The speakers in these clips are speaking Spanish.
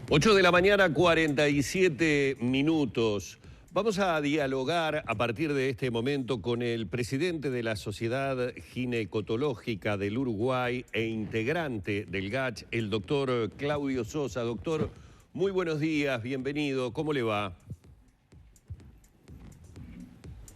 8 de la mañana, 47 minutos. Vamos a dialogar a partir de este momento con el presidente de la Sociedad Ginecotológica del Uruguay e integrante del GACH, el doctor Claudio Sosa. Doctor, muy buenos días, bienvenido. ¿Cómo le va?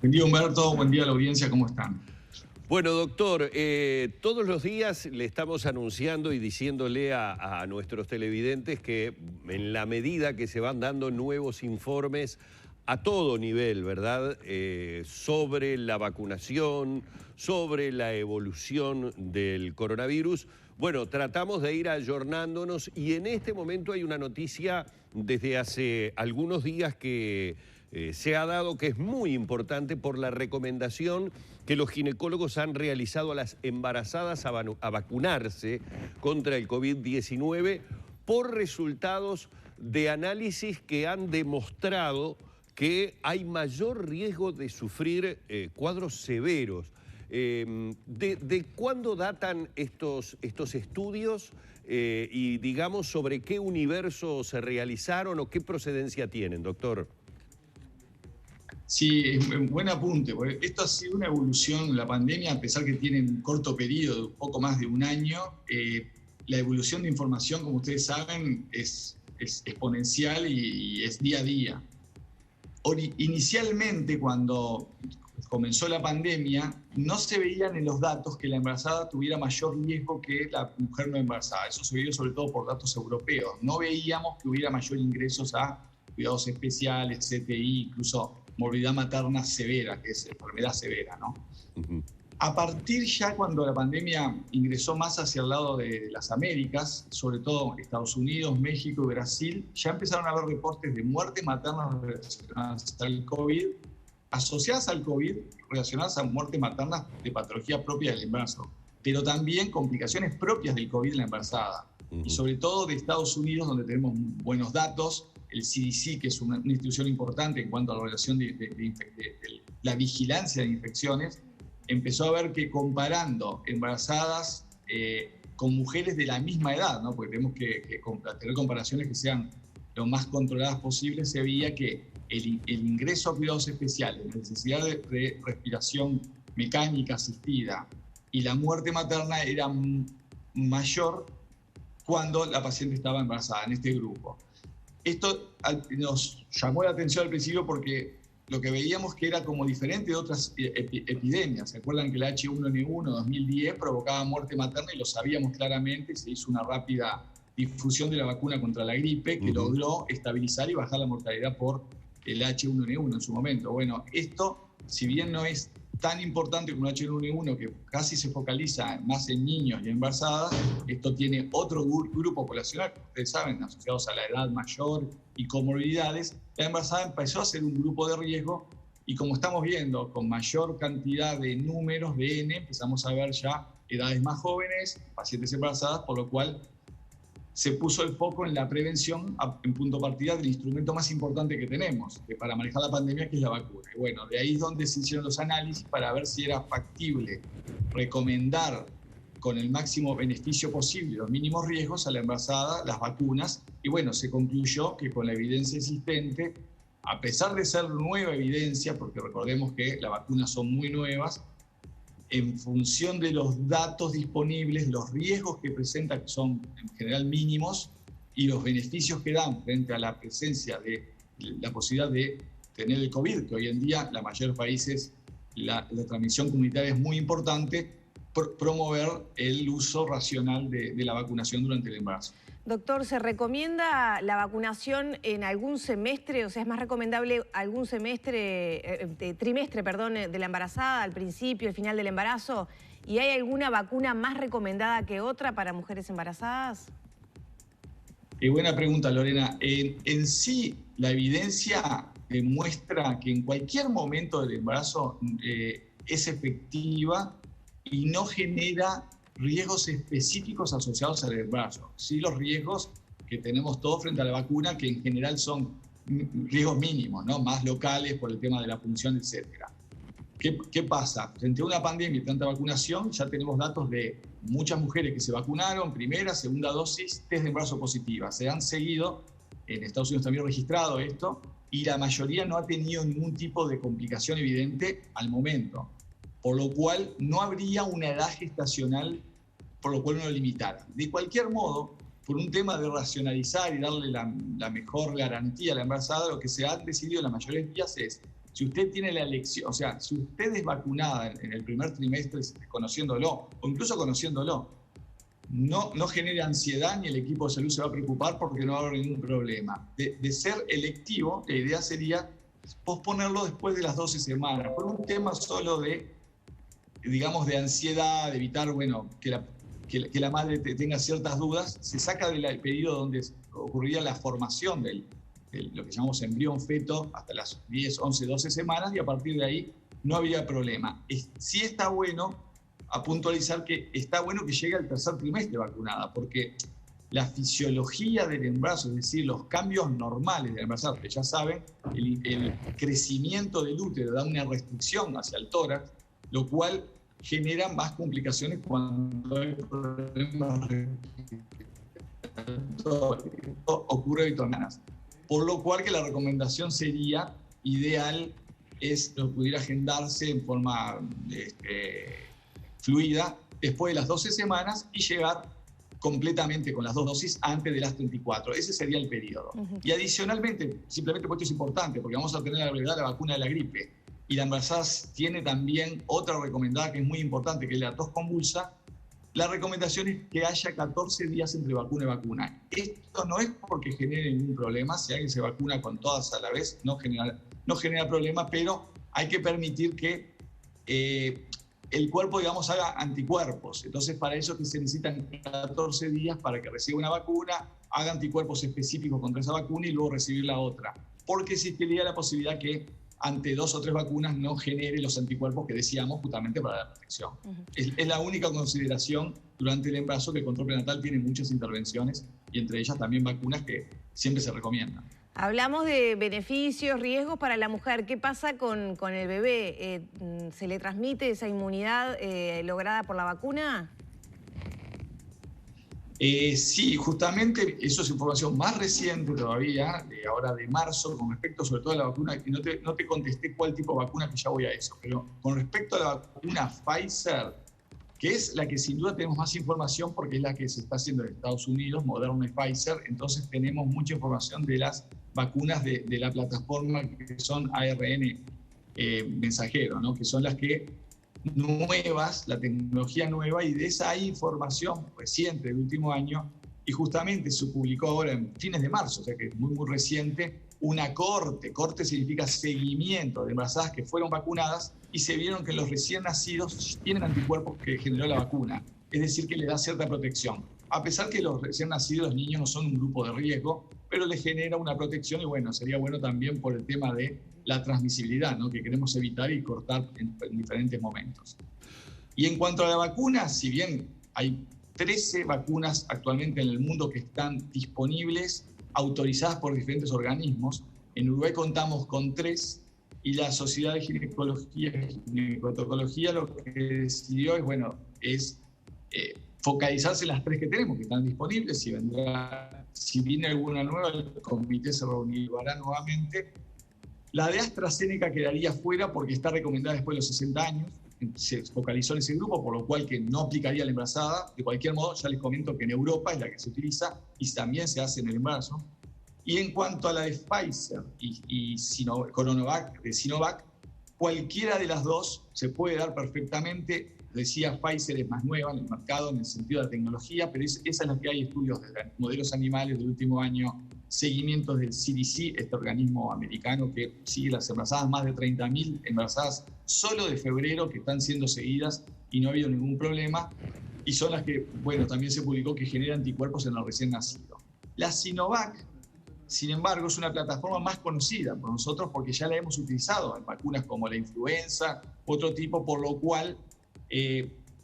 Buen día, Humberto. Buen día a la audiencia. ¿Cómo están? Bueno, doctor, todos los días le estamos anunciando y diciéndole a nuestros televidentes que en la medida que se van dando nuevos informes a todo nivel, ¿verdad?, sobre la vacunación, sobre la evolución del coronavirus, bueno, tratamos de ir ayornándonos y en este momento hay una noticia desde hace algunos días que se ha dado que es muy importante por la recomendación que los ginecólogos han realizado a las embarazadas a vacunarse contra el COVID-19 por resultados de análisis que han demostrado que hay mayor riesgo de sufrir cuadros severos. ¿De cuándo datan estos estudios y digamos sobre qué universo se realizaron o qué procedencia tienen, doctor? Sí, es un buen apunte, porque esto ha sido una evolución, la pandemia, a pesar que tiene un corto periodo, un poco más de un año, la evolución de información, como ustedes saben, es exponencial y es día a día. Inicialmente, cuando comenzó la pandemia, no se veían en los datos que la embarazada tuviera mayor riesgo que la mujer no embarazada. Eso se veía sobre todo por datos europeos. No veíamos que hubiera mayor ingresos a cuidados especiales, CTI, incluso morbidad materna severa, que es enfermedad severa, ¿no? Uh-huh. A partir ya cuando la pandemia ingresó más hacia el lado de las Américas, sobre todo Estados Unidos, México y Brasil, ya empezaron a haber reportes de muertes maternas relacionadas al COVID, asociadas al COVID, relacionadas a muertes maternas de patología propia del embarazo, pero también complicaciones propias del COVID en la embarazada. Uh-huh. Y sobre todo de Estados Unidos, donde tenemos buenos datos. El CDC, que es una institución importante en cuanto a la relación de la vigilancia de infecciones, empezó a ver que comparando embarazadas con mujeres de la misma edad, ¿no? Porque tenemos que tener comparaciones que sean lo más controladas posible, se veía que el ingreso a cuidados especiales, la necesidad de respiración mecánica asistida y la muerte materna era mayor cuando la paciente estaba embarazada en este grupo. Esto nos llamó la atención al principio porque lo que veíamos que era como diferente de otras epidemias. ¿Se acuerdan que la H1N1 2010 provocaba muerte materna y lo sabíamos claramente? Se hizo una rápida difusión de la vacuna contra la gripe que logró estabilizar y bajar la mortalidad por el H1N1 en su momento. Bueno, esto, si bien no es tan importante como el H1N1, que casi se focaliza más en niños y embarazadas, esto tiene otro grupo poblacional, que ustedes saben, asociados a la edad mayor y comorbilidades. La embarazada empezó a ser un grupo de riesgo y como estamos viendo, con mayor cantidad de números de N, empezamos a ver ya edades más jóvenes, pacientes embarazadas, por lo cual se puso el foco en la prevención en punto de partida del instrumento más importante que tenemos para manejar la pandemia, que es la vacuna. Y bueno, de ahí es donde se hicieron los análisis para ver si era factible recomendar con el máximo beneficio posible, los mínimos riesgos a la embarazada, las vacunas. Y bueno, se concluyó que con la evidencia existente, a pesar de ser nueva evidencia, porque recordemos que las vacunas son muy nuevas, en función de los datos disponibles, los riesgos que presenta, que son en general mínimos, y los beneficios que dan frente a la presencia de la posibilidad de tener el COVID, que hoy en día en la mayoría de los países la transmisión comunitaria es muy importante, promover el uso racional de la vacunación durante el embarazo. Doctor, ¿se recomienda la vacunación en algún semestre? O sea, ¿es más recomendable algún trimestre, de la embarazada, al principio, al final del embarazo? ¿Y hay alguna vacuna más recomendada que otra para mujeres embarazadas? Buena pregunta, Lorena. En sí, la evidencia demuestra que en cualquier momento del embarazo es efectiva y no genera riesgos específicos asociados al embarazo. Sí, los riesgos que tenemos todos frente a la vacuna, que en general son riesgos mínimos, ¿no? Más locales por el tema de la punción, etc. ¿Qué pasa? Frente a una pandemia y tanta vacunación, ya tenemos datos de muchas mujeres que se vacunaron, primera, segunda dosis, test de embarazo positiva. Se han seguido, en Estados Unidos también registrado esto, y la mayoría no ha tenido ningún tipo de complicación evidente al momento. Por lo cual no habría una edad gestacional por lo cual uno limitara. De cualquier modo, por un tema de racionalizar y darle la mejor garantía a la embarazada, lo que se ha decidido en la mayoría de días es, si usted tiene la elección, o sea, si usted es vacunada en el primer trimestre conociéndolo, o incluso conociéndolo, no genere ansiedad ni el equipo de salud se va a preocupar porque no va a haber ningún problema. De ser electivo, la idea sería posponerlo después de las 12 semanas, por un tema solo de, digamos, de ansiedad, de evitar, bueno, que la madre tenga ciertas dudas. Se saca del periodo donde ocurría la formación de lo que llamamos embrión feto hasta las 10, 11, 12 semanas, y a partir de ahí no había problema. Sí está bueno a puntualizar que está bueno que llegue al tercer trimestre vacunada, porque la fisiología del embarazo, es decir, los cambios normales del embarazo, que ya saben, el crecimiento del útero da una restricción hacia el tórax, lo cual genera más complicaciones cuando hay problemas ocurre habitualmente. Por lo cual que la recomendación sería ideal es que pudiera agendarse en forma fluida después de las 12 semanas y llegar completamente con las 2 dosis antes de las 34. Ese sería el periodo. Y adicionalmente, simplemente porque esto es importante, porque vamos a tener la brevedad de la vacuna de la gripe, y la embarazada tiene también otra recomendada que es muy importante, que es la tos convulsa. La recomendación es que haya 14 días entre vacuna y vacuna. Esto no es porque genere ningún problema. Si alguien se vacuna con todas a la vez, no genera problema, pero hay que permitir que el cuerpo, digamos, haga anticuerpos. Entonces, para eso que se necesitan 14 días para que reciba una vacuna, haga anticuerpos específicos contra esa vacuna y luego recibir la otra. Porque existiría la posibilidad que ante 2 o 3 vacunas no genere los anticuerpos que decíamos justamente para la protección. Es la única consideración durante el embarazo, que el control prenatal tiene muchas intervenciones y entre ellas también vacunas que siempre se recomiendan. Hablamos de beneficios, riesgos para la mujer. ¿Qué pasa con el bebé? ¿Se le transmite esa inmunidad lograda por la vacuna? Sí, justamente eso es información más reciente todavía, ahora de marzo, con respecto sobre todo a la vacuna, y no te contesté cuál tipo de vacuna, que ya voy a eso, pero con respecto a la vacuna Pfizer, que es la que sin duda tenemos más información porque es la que se está haciendo en Estados Unidos, Moderna y Pfizer, entonces tenemos mucha información de las vacunas de la plataforma que son ARN mensajero, ¿no? Que son las que nuevas, la tecnología nueva, y de esa hay información reciente del último año, y justamente se publicó ahora en fines de marzo, o sea que es muy reciente, una corte significa seguimiento de embarazadas que fueron vacunadas y se vieron que los recién nacidos tienen anticuerpos que generó la vacuna, es decir, que les da cierta protección. A pesar que los recién nacidos, los niños, no son un grupo de riesgo, pero les genera una protección, y bueno, sería bueno también por el tema de la transmisibilidad, ¿no? Que queremos evitar y cortar en diferentes momentos. Y en cuanto a la vacuna, si bien hay 13 vacunas actualmente en el mundo que están disponibles, autorizadas por diferentes organismos, en Uruguay contamos con 3, y la Sociedad de Ginecología y Ginecotocología lo que decidió es, bueno, focalizarse en las 3 que tenemos, que están disponibles. Si viene alguna nueva, el comité se reunirá nuevamente. La de AstraZeneca quedaría fuera porque está recomendada después de los 60 años, se focalizó en ese grupo, por lo cual que no aplicaría a la embarazada. De cualquier modo, ya les comento que en Europa es la que se utiliza y también se hace en el embarazo. Y en cuanto a la de Pfizer y Coronavac, de Sinovac, cualquiera de las dos se puede dar perfectamente. Decía, Pfizer es más nueva en el mercado en el sentido de la tecnología, pero esa es la que hay estudios de modelos animales del último año, seguimientos del CDC, este organismo americano que sigue las embarazadas, más de 30.000 embarazadas solo de febrero que están siendo seguidas y no ha habido ningún problema, y son las que, bueno, también se publicó que genera anticuerpos en el recién nacido. La Sinovac, sin embargo, es una plataforma más conocida por nosotros porque ya la hemos utilizado en vacunas como la influenza, otro tipo, por lo cual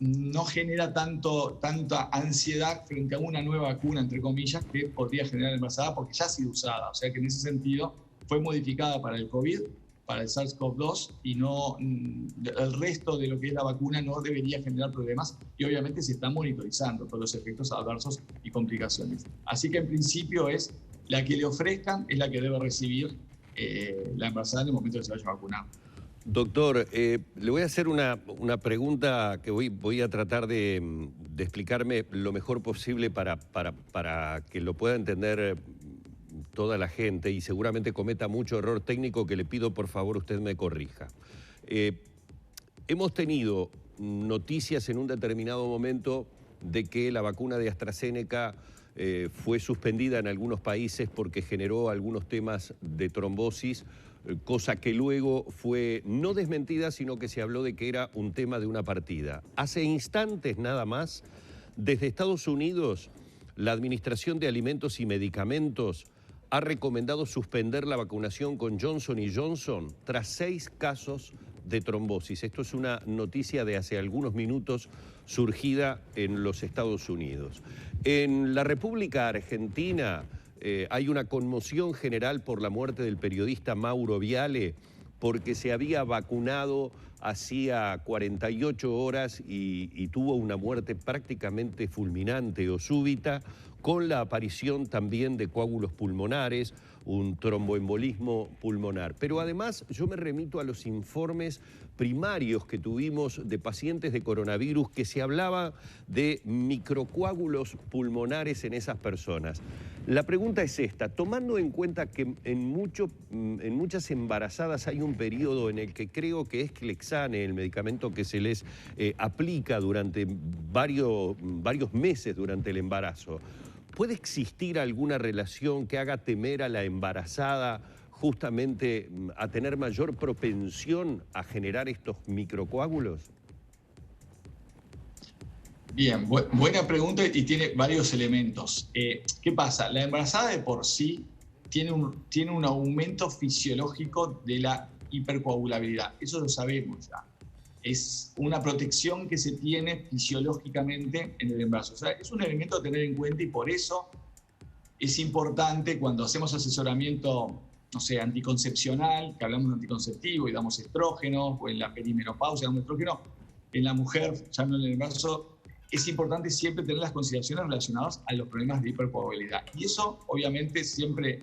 no genera tanta ansiedad frente a una nueva vacuna, entre comillas, que podría generar embarazada porque ya ha sido usada. O sea que en ese sentido fue modificada para el COVID para el SARS-CoV-2 y no el resto de lo que es la vacuna no debería generar problemas, y obviamente se están monitorizando todos los efectos adversos y complicaciones. Así que en principio es la que le ofrezcan, es la que debe recibir la embarazada en el momento que se vaya a vacunar. Doctor, le voy a hacer una pregunta que voy a tratar de explicarme lo mejor posible para que lo pueda entender toda la gente, y seguramente cometa mucho error técnico que le pido por favor usted me corrija. Hemos tenido noticias en un determinado momento de que la vacuna de AstraZeneca fue suspendida en algunos países porque generó algunos temas de trombosis, cosa que luego fue no desmentida, sino que se habló de que era un tema de una partida. Hace instantes nada más, desde Estados Unidos, la Administración de Alimentos y Medicamentos ha recomendado suspender la vacunación con Johnson & Johnson tras 6 casos de trombosis. Esto es una noticia de hace algunos minutos surgida en los Estados Unidos. En la República Argentina hay una conmoción general por la muerte del periodista Mauro Viale, porque se había vacunado hacía 48 horas y tuvo una muerte prácticamente fulminante o súbita, con la aparición también de coágulos pulmonares, un tromboembolismo pulmonar. Pero además yo me remito a los informes primarios que tuvimos de pacientes de coronavirus, que se hablaba de microcoágulos pulmonares en esas personas. La pregunta es esta: tomando en cuenta que en muchas embarazadas hay un periodo en el que creo que es Clexane, el medicamento que se les aplica durante varios meses durante el embarazo, ¿puede existir alguna relación que haga temer a la embarazada justamente a tener mayor propensión a generar estos microcoágulos? Bien, buena pregunta y tiene varios elementos. ¿Qué pasa? La embarazada de por sí tiene un aumento fisiológico de la hipercoagulabilidad. Eso lo sabemos ya. Es una protección que se tiene fisiológicamente en el embarazo. O sea, es un elemento a tener en cuenta, y por eso es importante cuando hacemos asesoramiento, no sé, anticoncepcional, que hablamos de anticonceptivo y damos estrógenos, o en la perimenopausia damos estrógeno, en la mujer, ya no en el embarazo, es importante siempre tener las consideraciones relacionadas a los problemas de hipercoagulabilidad. Y eso, obviamente, siempre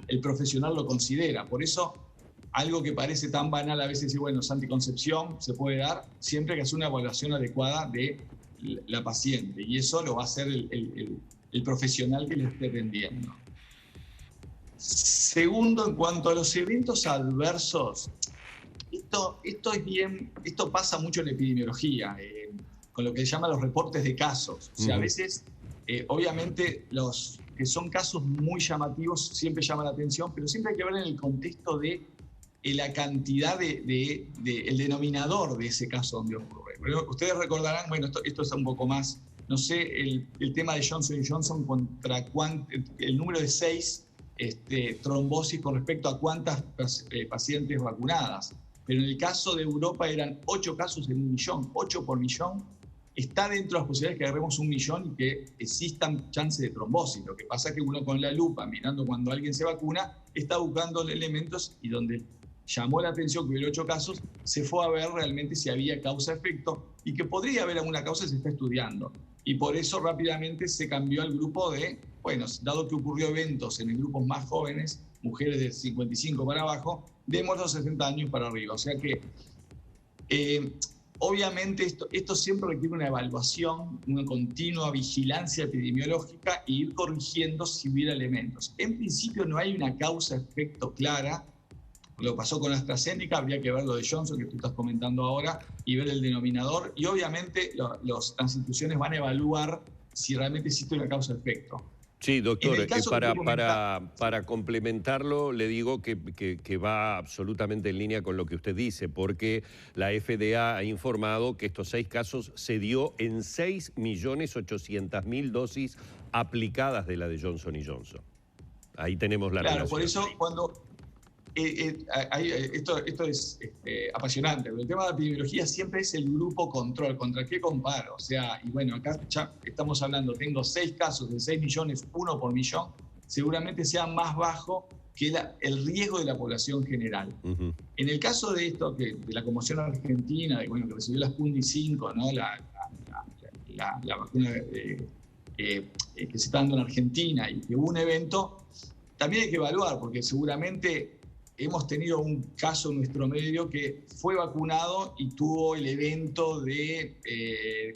el profesional lo considera. Por eso, algo que parece tan banal a veces decir, bueno, es anticoncepción, se puede dar, siempre hay que hacer una evaluación adecuada de la paciente. Y eso lo va a hacer el profesional que le esté atendiendo. Segundo, en cuanto a los eventos adversos, esto pasa mucho en epidemiología, con lo que se llama los reportes de casos. O sea, a veces, obviamente, los que son casos muy llamativos siempre llaman la atención, pero siempre hay que ver en el contexto de la cantidad el denominador de ese caso donde ocurre. Pero ustedes recordarán, bueno, esto es un poco más, no sé, el tema de Johnson & Johnson contra el número de 6 trombosis con respecto a cuántas pacientes vacunadas. Pero en el caso de Europa eran 8 casos en 1 millón, 8 por millón. Está dentro de las posibilidades que agarremos 1 millón y que existan chances de trombosis. Lo que pasa es que uno con la lupa, mirando cuando alguien se vacuna, está buscando elementos, y donde llamó la atención que hubiera 8 casos, se fue a ver realmente si había causa-efecto, y que podría haber alguna causa, se está estudiando. Y por eso rápidamente se cambió al grupo de, bueno, dado que ocurrió eventos en grupos más jóvenes, mujeres de 55 para abajo, demos los 60 años para arriba. O sea que, obviamente, esto siempre requiere una evaluación, una continua vigilancia epidemiológica e ir corrigiendo si hubiera elementos. En principio no hay una causa-efecto clara. Lo pasó con AstraZeneca, habría que ver lo de Johnson, que tú estás comentando ahora, y ver el denominador. Y obviamente las instituciones van a evaluar si realmente existe una causa-efecto. Sí, doctor, para complementarlo, le digo que va absolutamente en línea con lo que usted dice, porque la FDA ha informado que estos 6 casos se dio en 6.800.000 dosis aplicadas de la de Johnson & Johnson. Ahí tenemos la relación. Claro, por eso cuando... esto es apasionante. El tema de la epidemiología siempre es el grupo control. ¿Contra qué comparo? O sea, y bueno, acá ya estamos hablando, tengo 6 casos de 6 millones, 1 por millón, seguramente sea más bajo que el riesgo de la población general. En el caso de esto, de la conmoción argentina, que recibió la Sputnik 5, ¿no? la vacuna que se está dando en Argentina, y que hubo un evento, también hay que evaluar, porque seguramente hemos tenido un caso en nuestro medio que fue vacunado y tuvo el evento de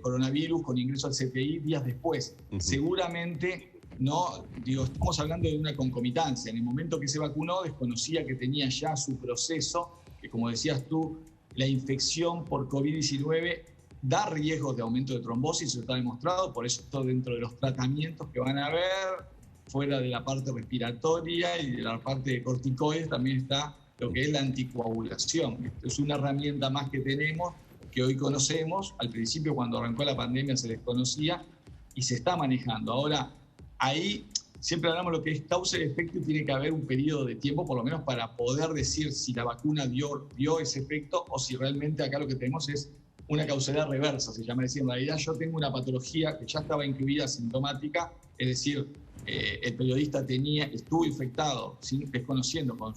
coronavirus con ingreso al CTI días después. Seguramente no, estamos hablando de una concomitancia. En el momento que se vacunó desconocía que tenía ya su proceso, que como decías tú, la infección por COVID-19 da riesgos de aumento de trombosis, eso está demostrado, por eso dentro de los tratamientos que van a haber, fuera de la parte respiratoria y de la parte de corticoides, también está lo que es la anticoagulación. Esto es una herramienta más que tenemos, que hoy conocemos. Al principio, cuando arrancó la pandemia, se desconocía y se está manejando. Ahora, ahí siempre hablamos de lo que es causa y efecto, y tiene que haber un periodo de tiempo, por lo menos, para poder decir si la vacuna dio ese efecto o si realmente acá lo que tenemos es una causalidad reversa, se llama. Es decir, en realidad yo tengo una patología que ya estaba incluida sintomática, es decir, el periodista estuvo infectado, desconociendo con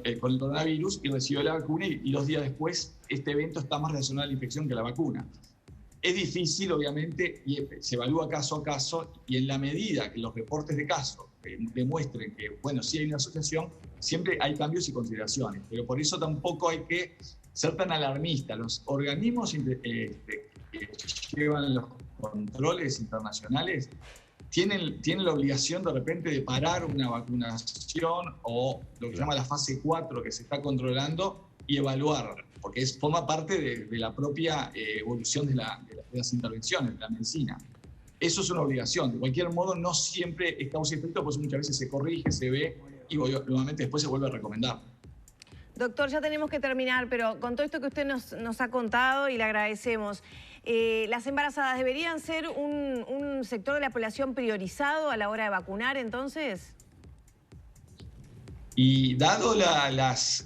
el coronavirus, y recibió la vacuna, y 2 días después este evento está más relacionado a la infección que a la vacuna. Es difícil, obviamente, y se evalúa caso a caso, y en la medida que los reportes de casos demuestren que, bueno, sí hay una asociación, siempre hay cambios y consideraciones, pero por eso tampoco hay que ser tan alarmista. Los organismos que llevan los controles internacionales tienen la obligación de repente de parar una vacunación o lo que se llama la fase 4 que se está controlando y evaluar, porque forma parte de la propia evolución de las intervenciones, de la medicina. Eso es una obligación. De cualquier modo, no siempre es causa y efecto, pues muchas veces se corrige, se ve y nuevamente después se vuelve a recomendar. Doctor, ya tenemos que terminar, pero con todo esto que usted nos ha contado, y le agradecemos, ¿las embarazadas deberían ser un sector de la población priorizado a la hora de vacunar, entonces? Y dado las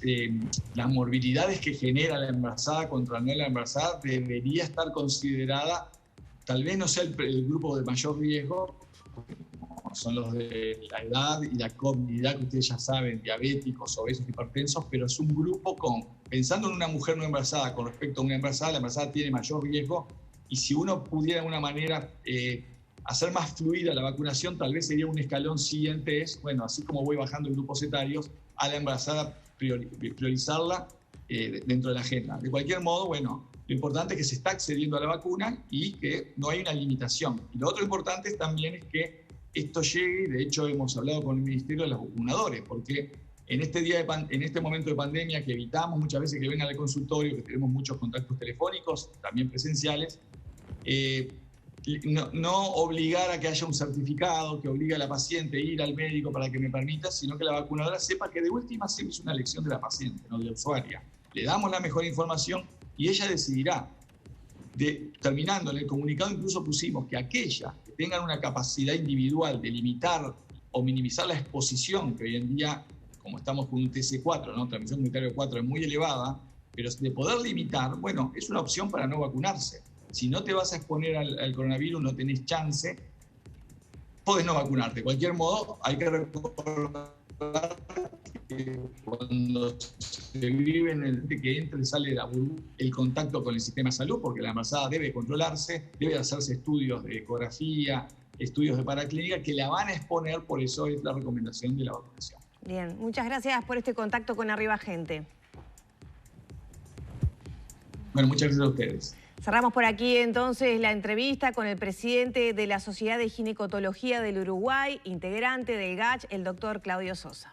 morbilidades que genera la embarazada contra no la embarazada, debería estar considerada, tal vez no sea el grupo de mayor riesgo, son los de la edad y la comorbidad que ustedes ya saben, diabéticos, obesos, hipertensos, pero es un grupo pensando en una mujer no embarazada con respecto a una embarazada, la embarazada tiene mayor riesgo, y si uno pudiera de alguna manera hacer más fluida la vacunación, tal vez sería un escalón siguiente, bueno, así como voy bajando en grupos etarios, a la embarazada priorizarla dentro de la agenda. De cualquier modo, bueno, lo importante es que se está accediendo a la vacuna y que no hay una limitación. Y lo otro importante también es que esto llegue, y de hecho hemos hablado con el Ministerio de los Vacunadores, porque en este momento de pandemia, que evitamos muchas veces que vengan al consultorio, que tenemos muchos contactos telefónicos, también presenciales, no obligar a que haya un certificado que obliga a la paciente a ir al médico para que me permita, sino que la vacunadora sepa que de última siempre es una elección de la paciente, no de la usuaria. Le damos la mejor información y ella decidirá. Terminando, en el comunicado incluso pusimos que aquellas que tengan una capacidad individual de limitar o minimizar la exposición, que hoy en día, como estamos con un TC4, ¿no? Transmisión comunitaria 4, es muy elevada, pero de poder limitar, bueno, es una opción para no vacunarse. Si no te vas a exponer al coronavirus, no tenés chance, podés no vacunarte. De cualquier modo, hay que recordar que cuando se vive en el que entra y sale el contacto con el sistema de salud, porque la embarazada debe controlarse, debe hacerse estudios de ecografía, estudios de paraclínica, que la van a exponer, por eso es la recomendación de la vacunación. Bien, muchas gracias por este contacto con Arriba Gente. Bueno, muchas gracias a ustedes. Cerramos por aquí entonces la entrevista con el presidente de la Sociedad de Ginecotología del Uruguay, integrante del GACH, el doctor Claudio Sosa.